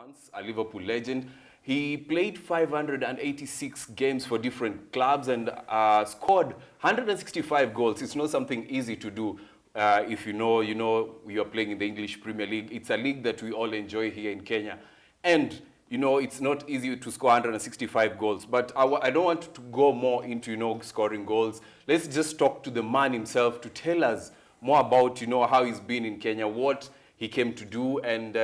once a Liverpool legend. He played 586 games for different clubs and scored 165 goals. It's not something easy to do. If you know you're playing in the English Premier League. It's a league that we all enjoy here in Kenya. And, it's not easy to score 165 goals. But I don't want to go more into, scoring goals. Let's just talk to the man himself to tell us more about, how he's been in Kenya, what he came to do, and,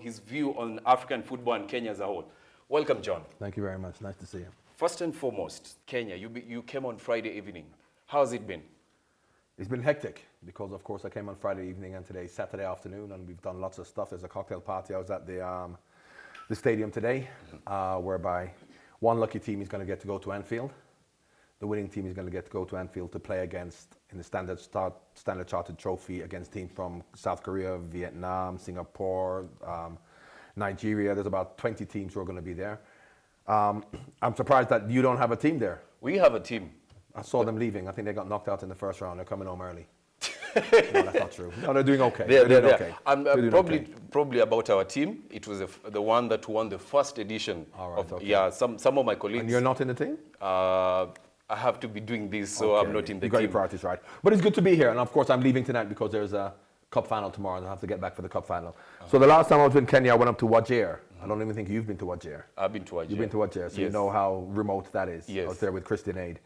his view on African football and Kenya as a whole. Welcome, John. Thank you very much. Nice to see you. First and foremost, Kenya, you came on Friday evening. How's it been? It's been hectic because, of course, I came on Friday evening and today's Saturday afternoon, and we've done lots of stuff. There's a cocktail party. I was at the stadium today, whereby one lucky team is going to get to go to Anfield. The winning team is going to get to go to Anfield to play against, in the Standard Chartered Trophy, against teams from South Korea, Vietnam, Singapore, Nigeria. There's about 20 teams who are going to be there. I'm surprised that you don't have a team there. We have a team. I saw them leaving. I think they got knocked out in the first round. They're coming home early. No, that's not true. No, they're doing okay. They're doing okay. Probably about our team. It was the one that won the first edition. All right, okay. Yeah, some of my colleagues. And you're not in the team? I have to be doing this, so okay. I'm not in the team. You got your priorities right. But it's good to be here. And of course, I'm leaving tonight because there's a cup final tomorrow, and I have to get back for the cup final. So the last time I was in Kenya, I went up to Wajir. I don't even think you've been to Wajir. I've been to Wajir. You've been to Wajir, so yes. You know how remote that is. Yes. I was there with Christian Aid.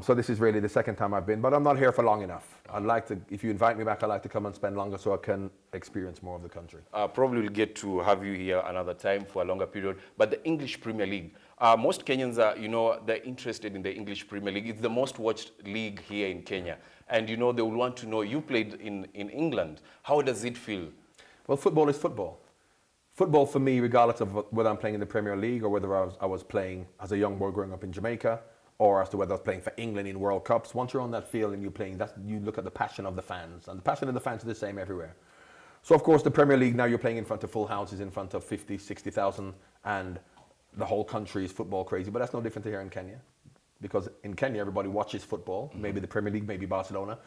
So this is really the second time I've been, but I'm not here for long enough. I'd like to, if you invite me back, I'd like to come and spend longer so I can experience more of the country. Probably we'll get to have you here another time for a longer period. But the English Premier League, most Kenyans are, they're interested in the English Premier League. It's the most watched league here in Kenya. And, they will want to know, you played in England. How does it feel? Well, football is football. Football for me, regardless of whether I'm playing in the Premier League or whether I was playing as a young boy growing up in Jamaica, or as to whether I was playing for England in World Cups. Once you're on that field and you're playing, you look at the passion of the fans. And the passion of the fans is the same everywhere. So, of course, the Premier League, now you're playing in front of full houses, in front of 50, 60,000, and the whole country is football crazy. But that's no different here in Kenya. Because in Kenya, everybody watches football, maybe the Premier League, maybe Barcelona.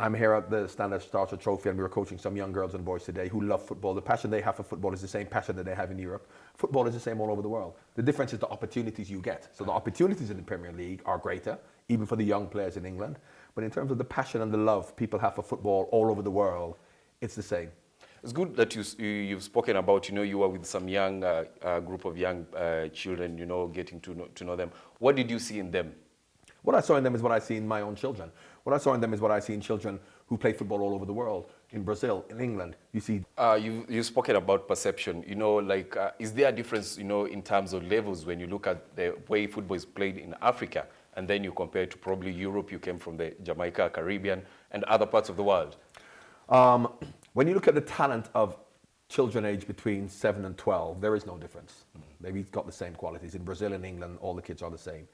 I'm here at the Standard Chartered Trophy, and we were coaching some young girls and boys today who love football. The passion they have for football is the same passion that they have in Europe. Football is the same all over the world. The difference is the opportunities you get. So the opportunities in the Premier League are greater, even for the young players in England. But in terms of the passion and the love people have for football all over the world, it's the same. It's good that you've spoken about, you were with some young group of young children, getting to know them. What did you see in them? What I saw in them is what I see in my own children. What I saw in them is what I see in children who play football all over the world. In Brazil, in England, you see. You've spoken about perception. Is there a difference, in terms of levels when you look at the way football is played in Africa, and then you compare it to probably Europe? You came from the Jamaica, Caribbean, and other parts of the world. When you look at the talent of children aged between 7 and 12, there is no difference. They've got the same qualities. In Brazil and England, all the kids are the same.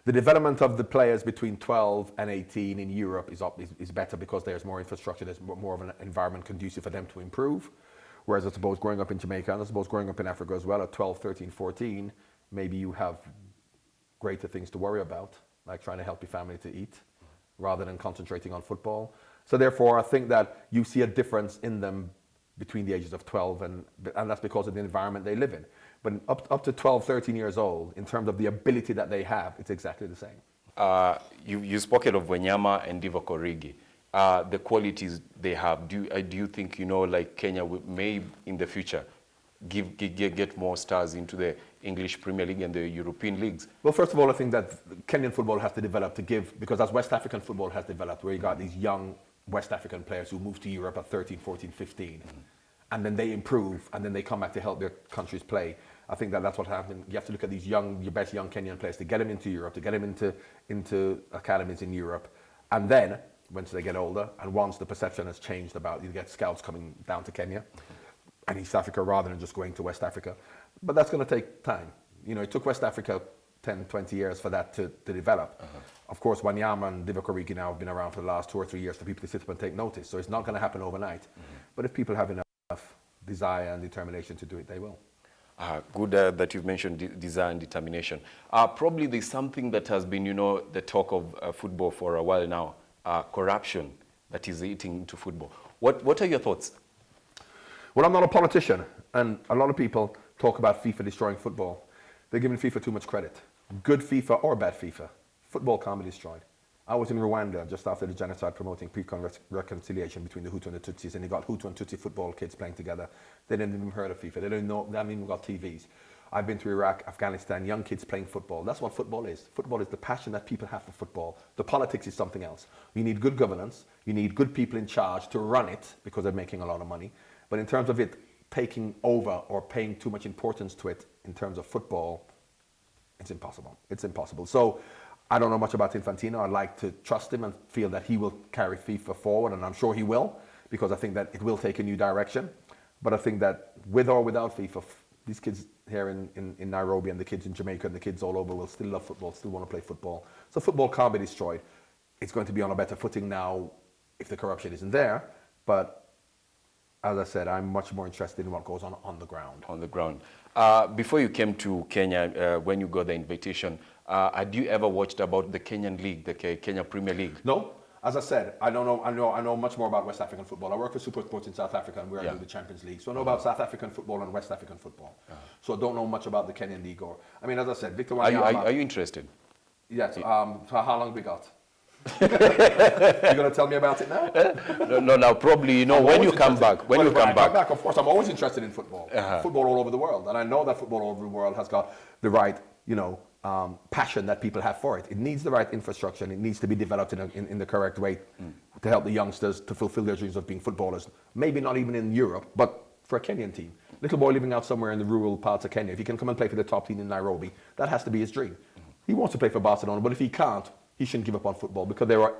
The development of the players between 12 and 18 in Europe is better because there's more infrastructure, there's more of an environment conducive for them to improve. Whereas I suppose growing up in Jamaica, and I suppose growing up in Africa as well, at 12, 13, 14, maybe you have greater things to worry about, like trying to help your family to eat, rather than concentrating on football. So therefore, I think that you see a difference in them between the ages of 12 and that's because of the environment they live in. But up to 12, 13 years old, in terms of the ability that they have, it's exactly the same. You spoken of Wanyama and Divock Origi. The qualities they have, do you think, like Kenya may in the future get more stars into the English Premier League and the European leagues? Well, first of all, I think that Kenyan football has to develop to give, because as West African football has developed, where you got these young West African players who move to Europe at 13, 14, 15, and then they improve, and then they come back to help their countries play. I think that's what happened. You have to look at these your best young Kenyan players to get them into Europe, to get them into academies in Europe, and then once they get older, and once the perception has changed about, you get scouts coming down to Kenya and East Africa rather than just going to West Africa. But that's going to take time. It took West Africa 10, 20 years for that to develop. Of course, Wanyama and Divock Origi now have been around for the last 2 or 3 years for people to sit up and take notice. So it's not going to happen overnight. But if people have enough desire and determination to do it, they will. Good that you've mentioned desire and determination. Probably there's something that has been, the talk of football for a while now, corruption that is eating into football. What are your thoughts? Well, I'm not a politician, and a lot of people talk about FIFA destroying football. They're giving FIFA too much credit. Good FIFA or bad FIFA, football can't be destroyed. I was in Rwanda just after the genocide promoting pre-con reconciliation between the Hutu and the Tutsis, and you got Hutu and Tutsi football kids playing together. They didn't even heard of FIFA. They don't know. They haven't even got TVs. I've been to Iraq, Afghanistan, young kids playing football. That's what football is. Football is the passion that people have for football. The politics is something else. You need good governance. You need good people in charge to run it because they're making a lot of money. But in terms of it taking over or paying too much importance to it in terms of football, it's impossible. It's impossible. So I don't know much about Infantino. I'd like to trust him and feel that he will carry FIFA forward, and I'm sure he will, because I think that it will take a new direction. But I think that with or without FIFA, these kids here in Nairobi and the kids in Jamaica and the kids all over will still love football, still want to play football. So football can't be destroyed. It's going to be on a better footing now if the corruption isn't there. But as I said, I'm much more interested in what goes on the ground. On the ground. Before you came to Kenya, when you got the invitation, had you ever watched about the Kenyan League, the Kenya Premier League? No. As I said, I don't know. I know much more about West African football. I work for Super Sports in South Africa, and I do the Champions League. So I know about South African football and West African football. So I don't know much about the Kenyan League. As I said, Victor Wanyama. Are you interested? Yes. So how long we got? You're going to tell me about it now? No, probably, when you come back. When you come back. Of course, I'm always interested in football. Football all over the world. And I know that football all over the world has got the right, passion that people have for it. It needs the right infrastructure, and it needs to be developed in the correct way to help the youngsters to fulfill their dreams of being footballers. Maybe not even in Europe, but for a Kenyan team. Little boy living out somewhere in the rural parts of Kenya, if he can come and play for the top team in Nairobi, that has to be his dream. He wants to play for Barcelona, but if he can't, he shouldn't give up on football, because there are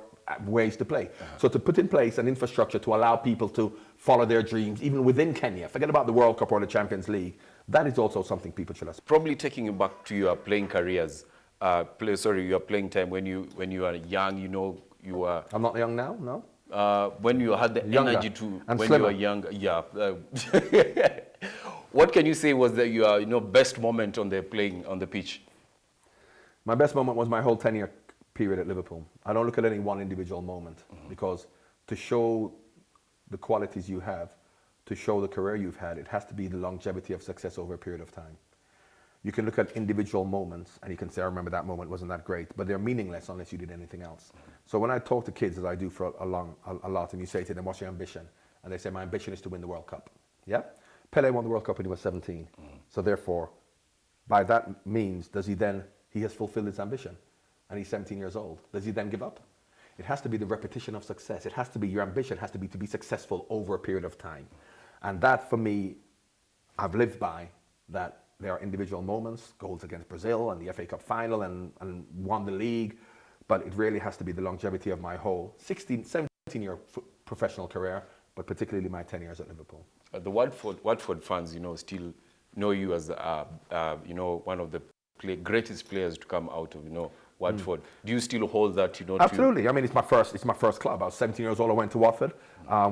ways to play. So to put in place an infrastructure to allow people to follow their dreams, even within Kenya, forget about the World Cup or the Champions League, that is also something people should aspire. Probably taking you back to your playing careers, your playing time when you are young, you were... I'm not young now, no. When you had the energy to... And when slimmer. you were young, yeah. What can you say was your best moment on the pitch? My best moment was my whole 10-year period at Liverpool. I don't look at any one individual moment, because to show the qualities you have, to show the career you've had, it has to be the longevity of success over a period of time. You can look at individual moments and you can say, I remember that moment wasn't that great, but they're meaningless unless you did anything else. So when I talk to kids, as I do for a lot, and you say to them, what's your ambition? And they say, my ambition is to win the World Cup. Yeah? Pele won the World Cup when he was 17. So therefore, by that means, he has fulfilled his ambition, and he's 17 years old. Does he then give up? It has to be the repetition of success. It has to be, your ambition has to be successful over a period of time. And that, for me, I've lived by, that there are individual moments, goals against Brazil and the FA Cup final and won the league, but it really has to be the longevity of my whole 17-year professional career, but particularly my 10 years at Liverpool. The Watford fans, still know you as, one of the greatest players to come out of, Watford. Do you still hold that, Absolutely. I mean, it's my first club. I was 17 years old. I went to Watford.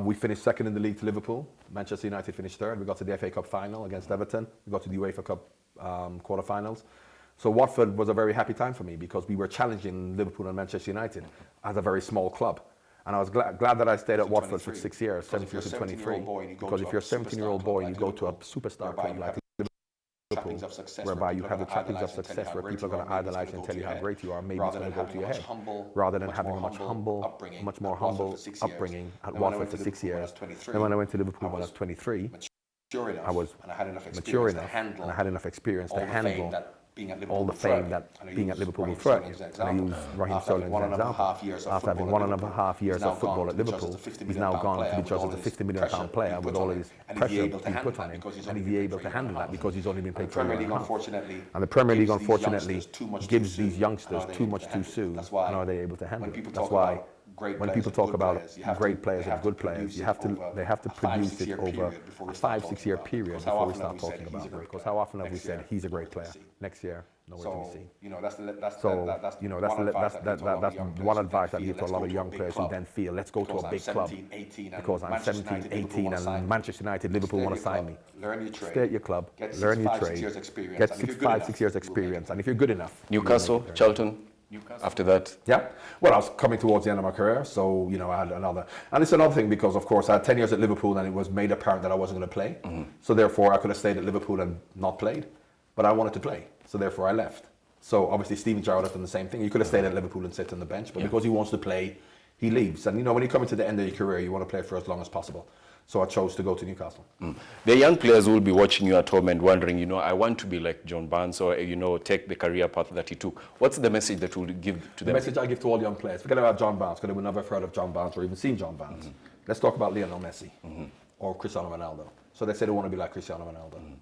We finished second in the league to Liverpool. Manchester United finished third. We got to the FA Cup final against Everton. We got to the UEFA Cup quarterfinals. So Watford was a very happy time for me, because we were challenging Liverpool and Manchester United as a very small club. And I was glad that I stayed at Watford for 6 years, 17 to 23. Because if you're a 17-year-old boy and you go to a superstar club like Liverpool, whereby you have the trappings of success, where people are going to idolize you and tell you how great you are, maybe it's going to go to your head. Rather than having a much more humble upbringing at Watford for 6 years. Then when I went to Liverpool when I was 23, I was mature enough and I had enough experience to handle all the fame that being at Liverpool will threaten. And I use Raheem Sterling as an example. After having 1.5 years of football at Liverpool, he's now gone to be judged as a £50 million player with all his pressure being put on him. And he's able to handle that because he's only been paid for a year and a half. And the Premier League, unfortunately, gives these youngsters too much too soon. And are they able to handle it? That's why when people talk about great players and good players, they have to produce it over a 5-6 year period before we start talking about it. Because how often have we said he's a great player? Next year, nowhere to be seen. That's one advice that I give to a lot of young players who then feel, let's go to a big club because I'm 17, 18, and Manchester United, Liverpool want to sign me. Stay at your club, learn your trade, get 5-6 years experience, and if you're good enough, Newcastle, Charlton. Newcastle. After that? Yeah. Well, I was coming towards the end of my career, so, I had and it's another thing because, of course, I had 10 years at Liverpool and it was made apparent that I wasn't going to play. Mm-hmm. So therefore, I could have stayed at Liverpool and not played, but I wanted to play. So therefore, I left. So obviously, Steven Gerrard has done the same thing. He could have stayed at Liverpool and sit on the bench, but because he wants to play, he leaves. And, when you come into the end of your career, you want to play for as long as possible. So I chose to go to Newcastle. Mm. The young players will be watching you at home and wondering, I want to be like John Barnes or, take the career path that he took. What's the message that we'll give to them? The message I give to all young players, forget about John Barnes, because they will never have heard of John Barnes or even seen John Barnes. Mm-hmm. Let's talk about Lionel Messi or Cristiano Ronaldo. So they say they want to be like Cristiano Ronaldo. Mm-hmm.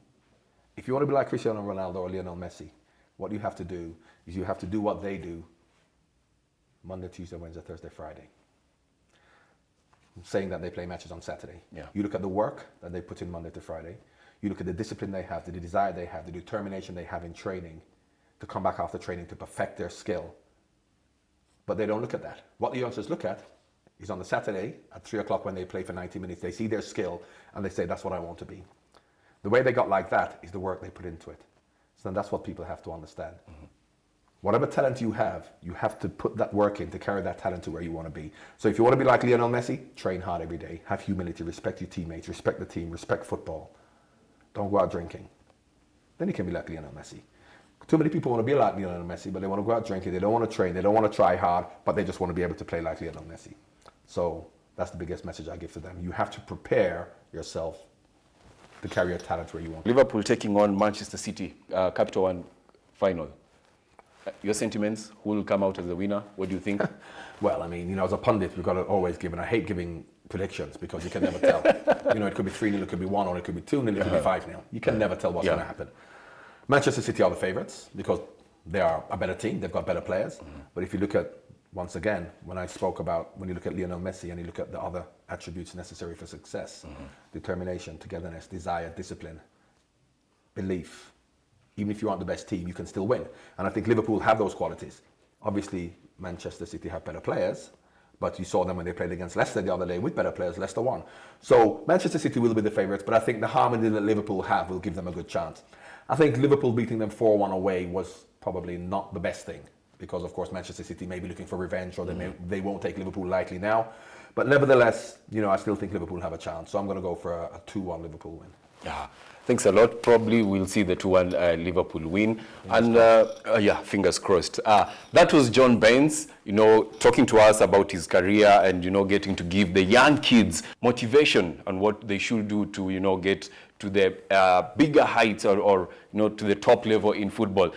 If you want to be like Cristiano Ronaldo or Lionel Messi, what you have to do is you have to do what they do Monday, Tuesday, Wednesday, Thursday, Friday. Saying that they play matches on Saturday. Yeah. You look at the work that they put in Monday to Friday. You look at the discipline they have, the desire they have, the determination they have in training to come back after training to perfect their skill. But they don't look at that. What the youngsters look at is on the Saturday at 3 o'clock when they play for 90 minutes, they see their skill and they say, that's what I want to be. The way they got like that is the work they put into it. So that's what people have to understand. Mm-hmm. Whatever talent you have to put that work in to carry that talent to where you want to be. So if you want to be like Lionel Messi, train hard every day. Have humility, respect your teammates, respect the team, respect football. Don't go out drinking. Then you can be like Lionel Messi. Too many people want to be like Lionel Messi, but they want to go out drinking. They don't want to train. They don't want to try hard, but they just want to be able to play like Lionel Messi. So that's the biggest message I give to them. You have to prepare yourself to carry your talent where you want. Liverpool taking on Manchester City, Capital One final. Your sentiments, who will come out as the winner? What do you think? Well, as a pundit, we've got to always give, and I hate giving predictions because you can never tell. It could be 3-0, it could be 1-0, it could be 2-0, it could be 5-0. You can never tell what's going to happen. Manchester City are the favourites because they are a better team, they've got better players. Mm-hmm. But if you look at, once again, when I spoke about, when you look at Lionel Messi and you look at the other attributes necessary for success, determination, togetherness, desire, discipline, belief, even if you aren't the best team, you can still win. And I think Liverpool have those qualities. Obviously, Manchester City have better players, but you saw them when they played against Leicester the other day with better players. Leicester won. So Manchester City will be the favourites, but I think the harmony that Liverpool have will give them a good chance. I think Liverpool beating them 4-1 away was probably not the best thing because, of course, Manchester City may be looking for revenge or they won't take Liverpool lightly now. But nevertheless, I still think Liverpool have a chance. So I'm going to go for a 2-1 Liverpool win. Yeah. Thanks a lot. Probably we'll see the 2-1 Liverpool win. Fingers crossed. That was John Baines, talking to us about his career and, getting to give the young kids motivation on what they should do to, get to the bigger heights or to the top level in football.